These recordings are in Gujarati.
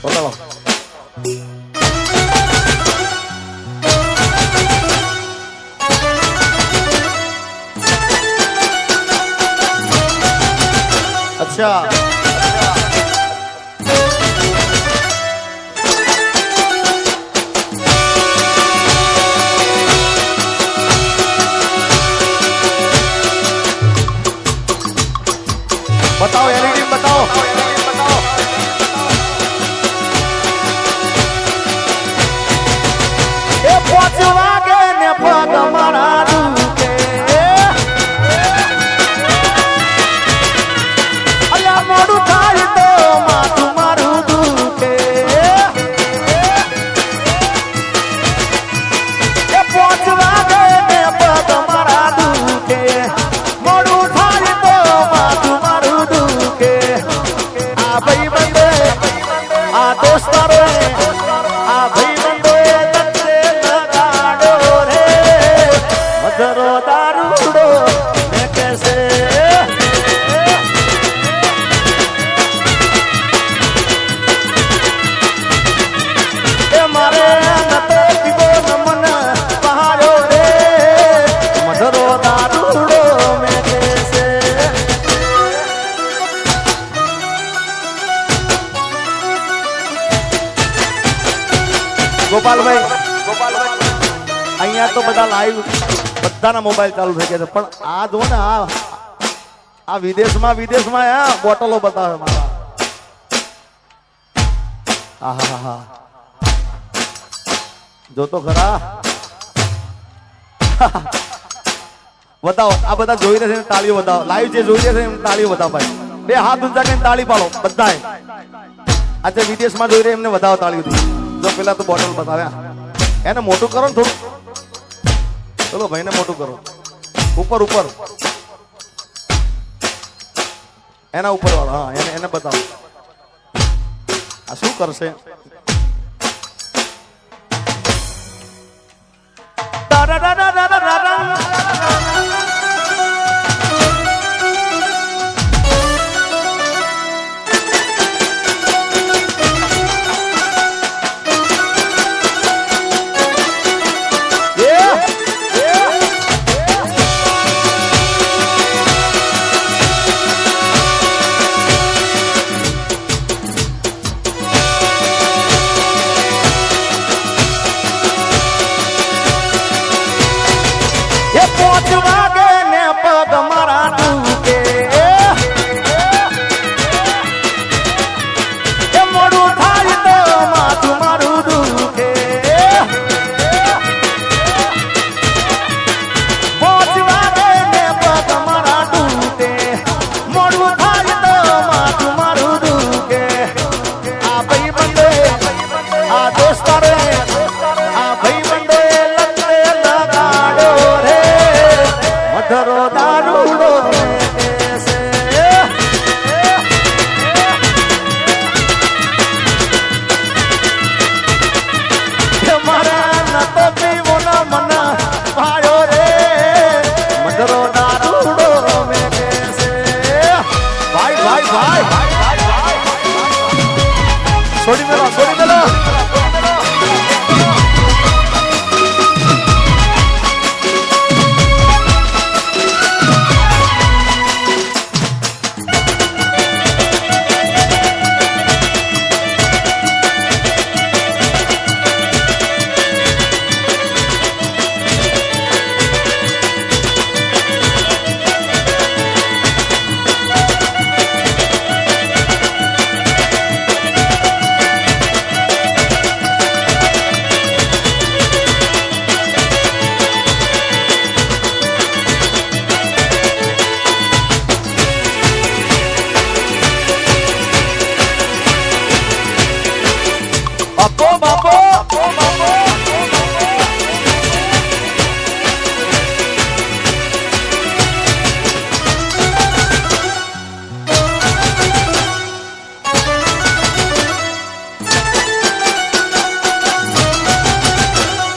બોલો અચ્છા बताओ एलईडी बताओ ए पोचवा के ने पग मारा दुके अया मोडू थाई तो माथु मारू दुके ए पोचवा के ने पग मारा दुके मोडू थाई तो माथु मारू दुके आ भाई बंदे आ दोस्तारो आ भाई बंदे लट्टे लगाड़ो रे मधुरो दारूड़ो मैं कैसे ए मारे नते दिवो नमन पहाड़ो रे मधुरो दारूड़ो मैं कैसे ગોપાલભાઈ અહીંયા તો બધા લાઈવ બધાના મોબાઈલ ચાલુ થઈ ગયા છે પણ આ જો ને આ વિદેશમાં આ બોટલો બતાવે મારા આહા જો તો ખરા બતાવો આ બધા જોઈ રહ્યા છે તાળીઓ બતાવો લાઈવ જે જોઈ રહ્યા છે એમ તાળીઓ બતાવો ભાઈ બે હાથ ઊંચા કરીને તાળી પાડો બધાએ આજે વિદેશમાં જોઈ રહ્યા એમને બતાવો તાળીઓથી જો પેલા તો બોટલ બતાવ્યા એને મોટું કરો ને થોડું ચલો ભાઈને મોટું કરો ઉપર એના ઉપર વાળો હા એને બતાવો આ શું કરશે છોડી મેલો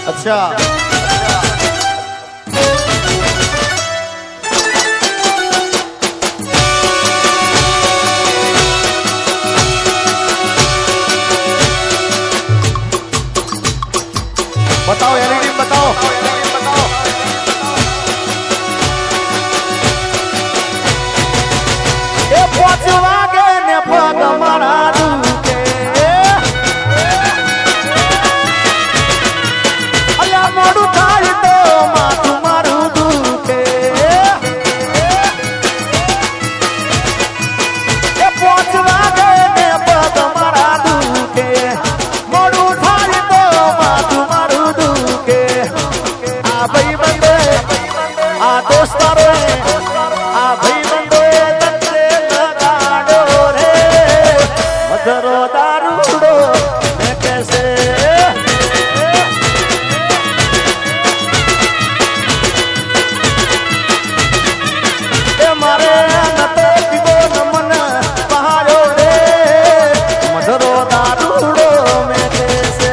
अच्छा દારૂડો મેં કેસે એ મારે નતો પીવો નમન પહાડો રે મધરો દારૂડો મેં કેસે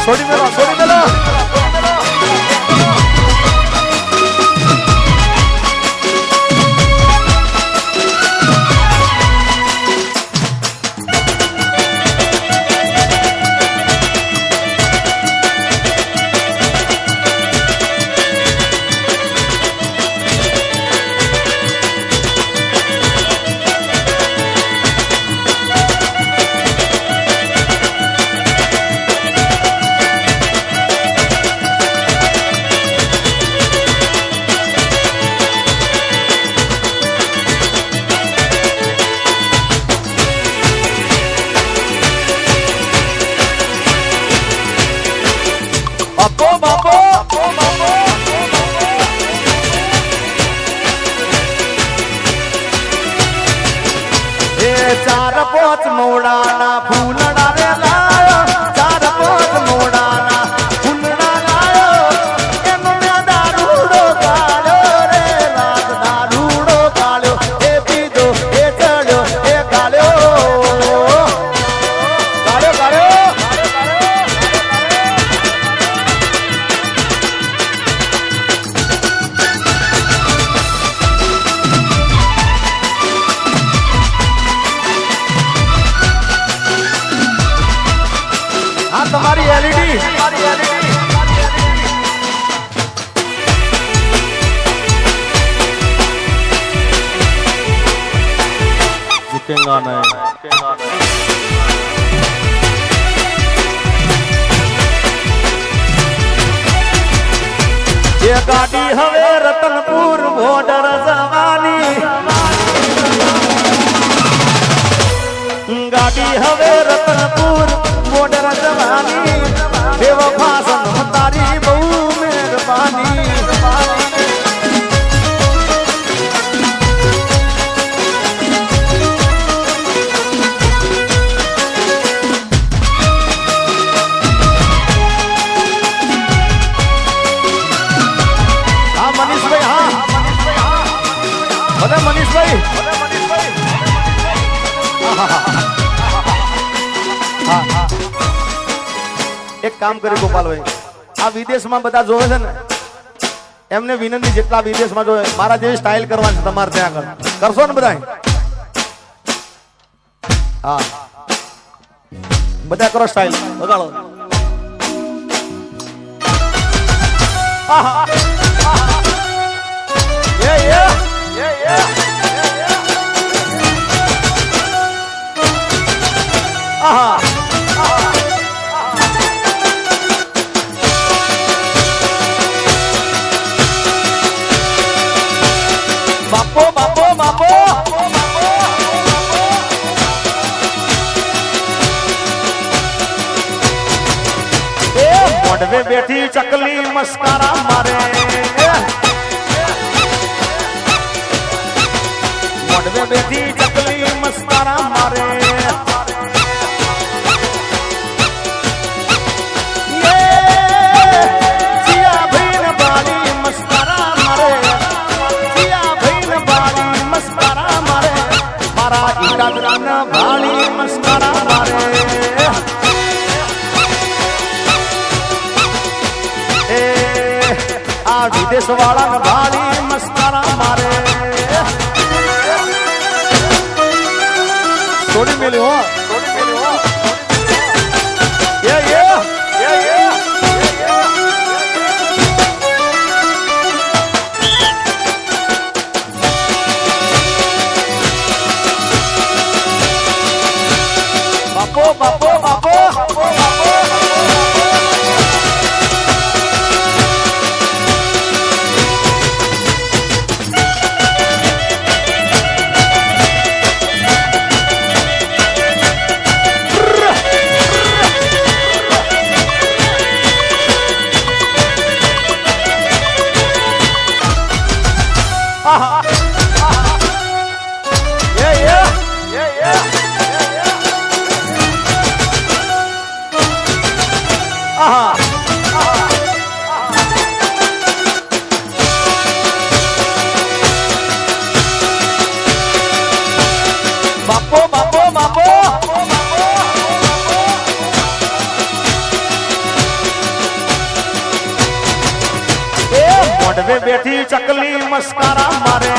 છોડી મેલો ચાર પોચ મોડાના ફૂલડા રે લાયો ચાર પોચ મોડાના ફૂલડા લાયો એનો મેં દારૂડો ગાળ્યો રે રાત દારૂડો ગાળ્યો એ પીધો એ ચડ્યો એ ગાળ્યો તમારી એલઈડી જીतेगा नहीं ये गाड़ी हवे रतनपुर बॉर्डर जवानी गाड़ी हवे रतनपुर बॉर्डर जवानी बेवफा सनम तारी बहु मेहरबानी हाँ मनीष भाई हाँ मनीष भाई एक काम करे गोपाल भाई आ विदेश में बता जोवे छे ने एमने विनंती जेटला विदेश में जोवे मारा जेवी स्टाइल करवानी तमारे त्या कर करशो ने बधाय हां बधा करो स्टाइल वगाड़ो आहा ये आहा बापो बापो बापो ए मोडवे બેઠી ચકલી મસ્કારા મારે મોઢવે બેઠી ચકલી મસ્કારા મારે ભાળી મસ્કરા મારે એ આ વિદેશ વાળા ભાળી મસ્કરા મારે થોડી મેલી હો બાપો મોઢવે બેઠી ચકલી મસ્કારા મારે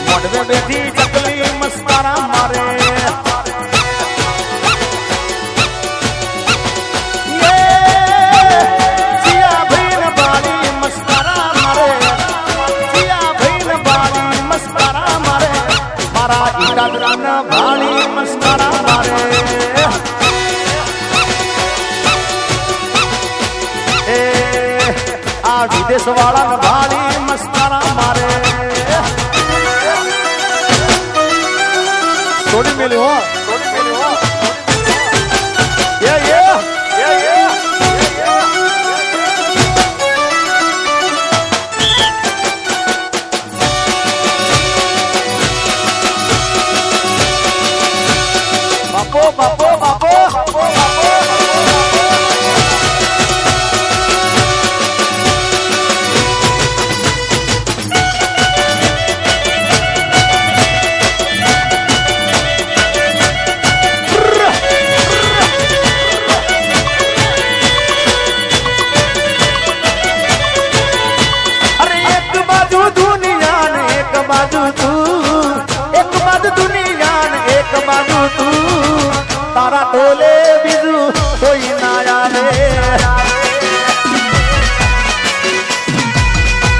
મોઢવે બેઠી ચકલી મસ્કારા મારે જીયા ભાઈ બાળી મસ્કારા મારે જીયા ભાઈ બાળી મસ્કારા મારે મારા ઈટાદરાના બાળી મસ્કારા મારે વિદેશ વાળા ભાળી મસ્કરા મારે થોડી મેલી હો બાપો તારા ટોલે બીજું કોઈ ના આવે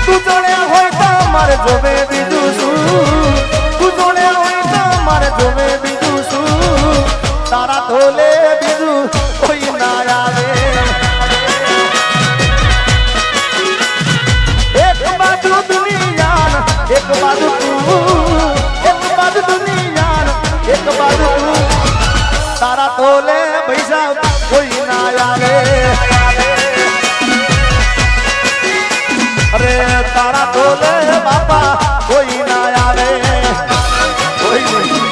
તું જોડ્યા હોય તો મારે જોવે બીજું શું તું જોડ્યા હોય તો મારે જોવે બીજું શું તારા ટોલે બીજું કોઈ ના આવે એક બાજુ દુનિયા એક બાજુ તું એક બાજુ દુનિયા એક બાજુ તું તારા તોલે પૈસા કોઈ ના આવે અરે તારા તોલે બાપા કોઈ ના આવે કોઈ નહીં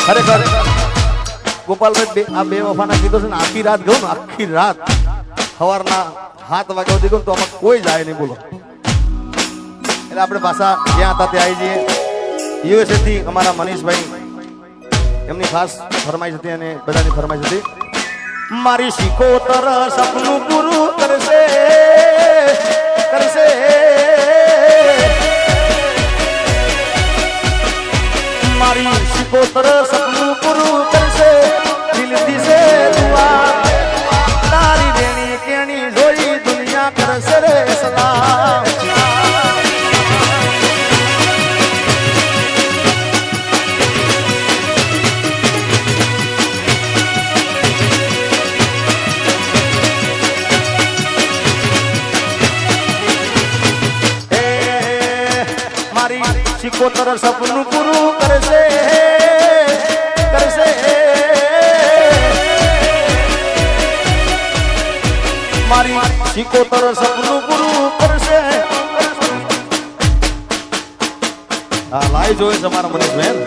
ખરેખર ગોપાલભાઈ આ બે વફાના ગીતો છે ને આખી રાત ગયું ને આખી રાત સવારના 7 વાગ્યા સુધી ગયું તો આમાં કોઈ જાય નહીં બોલો આપણે પાછા જ્યાં હતા ત્યાં આવી જઈએ યુએસએ થી અમારા મનીષભાઈ એમની ખાસ ફરમાઈશ હતી અને બધાની ફરમાઈશ હતી મારી શિકોતર સપનું પૂરું કરશે કરશે મારી શિકોતર સપનું પૂરું કરશે દિલથી સે દુઆ તારી દેણી કેણી જોઈ દુનિયા કરશે રે સલામ મારી સપનું પૂરું કરશે કરશે મારી સિકોતર સપનું પૂરું કરશે. હા લાઈ જોઈ છે મારા મનીષભાઈ.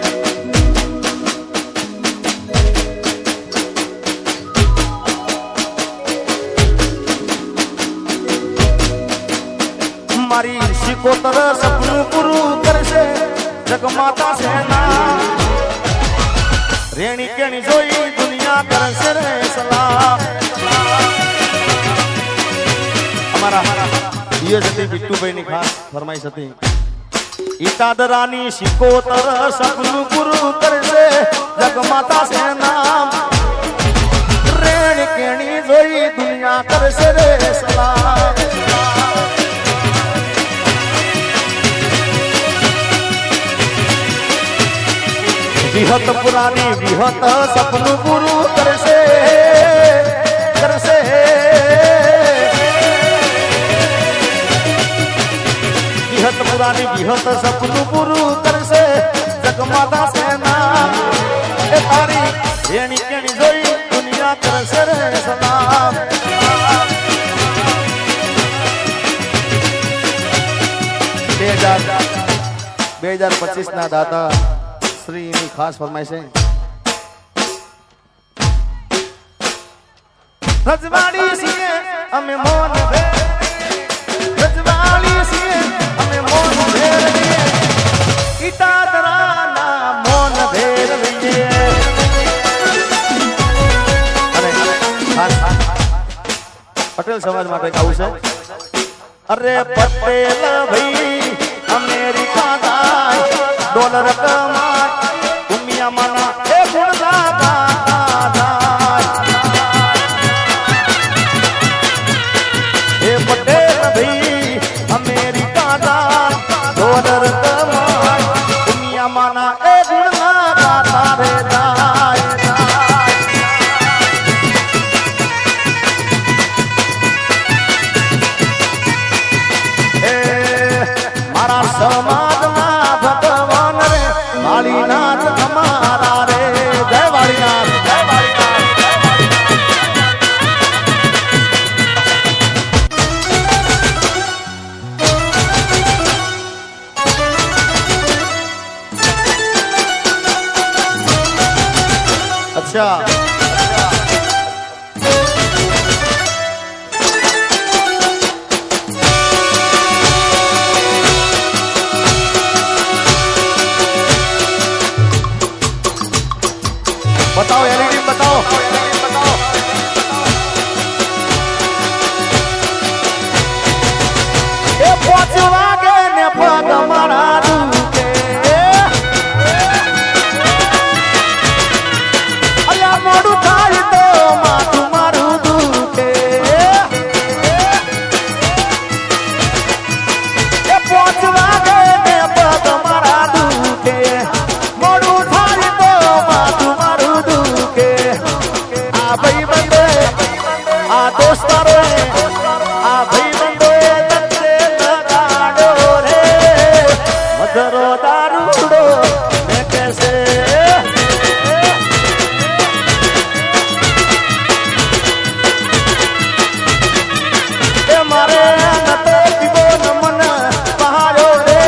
મારી સિકોતર સપનું પૂરું કરશે જગમાતા સેના રેણી કેણી જોઈ દુનિયા કરશે રે સલાહ. અમારા યુએસટી બિટ્ટુભાઈ ની ખાસ ફરમાઈશ હતી. ઈટાદરાની સિકોતર સપનું પૂરું કરશે જગમાતા સેના રેણી કેણી જોઈ દુનિયા કરશે રે સલાહ. વિહત પુરાની વિહત સપનું પૂરું કરશે કરશે વિહત પુરાની વિહત સપનું પૂરું કરશે જગમાતા સેના એ તારી રેણી કેણી જોઈ દુનિયા કરશે રે સલામ. 2025 ના દાતા શ્રી ની ખાસ ફરમાઈશ છે. રજવાડી છીએ અમે મોન ભેર રજવાડી છીએ અમે મોન ભેર ઈટાદરાના મોન ભેર અને પટેલ સમાજ માટે આવું છે. અરે પટેલ ભાઈ અમેરિકા જાય ડોલર કમાય દુનિયા માના એ ગુણ લાગા એ પટેલ ભાઈ અમેરિકા જાય ડોલર કમાય દુનિયા માના એ ગુણ લાગા તારે જાય. મારા સમાજના ભગવાન રે વાળીનાથ અમારા રે જય વાળીનાથ જય વાળીનાથ. અચ્છા बताओ एलईडी बताओ ए पोचवा के ने पग मारा दुके अया मोडू थाई तो माथू मारू दुके ए पोचवा के ने पग मारा दुके मोडू थाई तो माथू आ भाई बंदे आ दोस्तारो आ भाई बंदे तत्ते लगाड़ो रे मधुरो दारूड़ो मैं कैसे ए मारे नते पीबो नमन पहाड़ो रे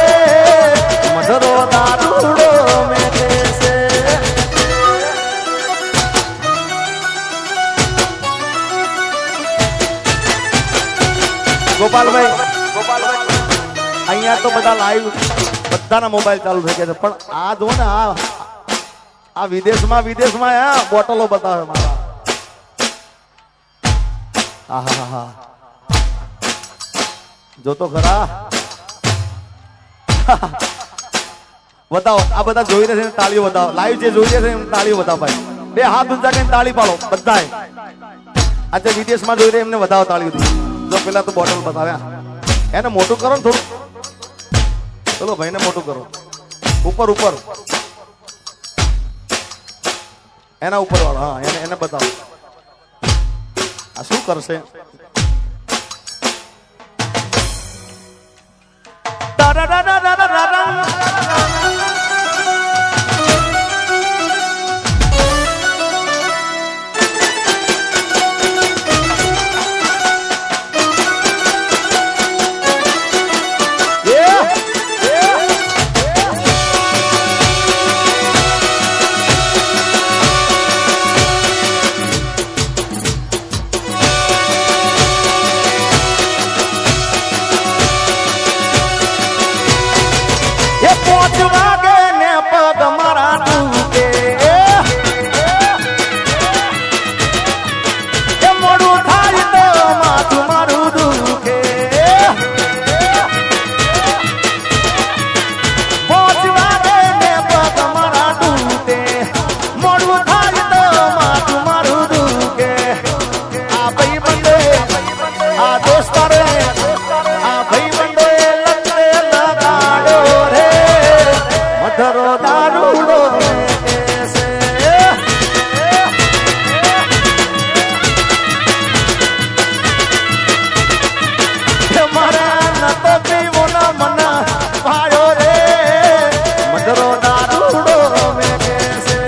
मधुरो दारूड़ो मैं कैसे. ગોપાલભાઈ અહીંયા તો બધા લાઈવ બધાના મોબાઈલ ચાલુ થઈ ગયા છે પણ આ જો ને આ વિદેશમાં આ બોટલો બતાવે મારા. આહા જો તો ખરા બતાવો આ બધા જોઈ રહ્યા છે તાળીઓ બતાવો લાઈવ જે જોઈ રહ્યા છે એમ તાળીઓ બતાવો ભાઈ. બે હાથ ઊંચા કરીને તાળી પાડો બધાય. આજે વિદેશમાં જોઈ રહ્યા એમને વધાવો તાળીઓથી. જો પેલા તો બોટલ બતાવ્યા એને મોટું કરો ને થોડું. ચલો ભાઈને મોટું કરો ઉપર ઉપર એના ઉપર વાળો હા એને બતાવો આ શું કરશે. Da da da da da da da. દારૂડો મેકે છે મારા નતો પીવો ના મના ભાયો રે મધરો દારૂડો મેકે છે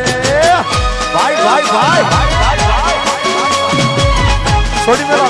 ભાઈ છોડી મેલો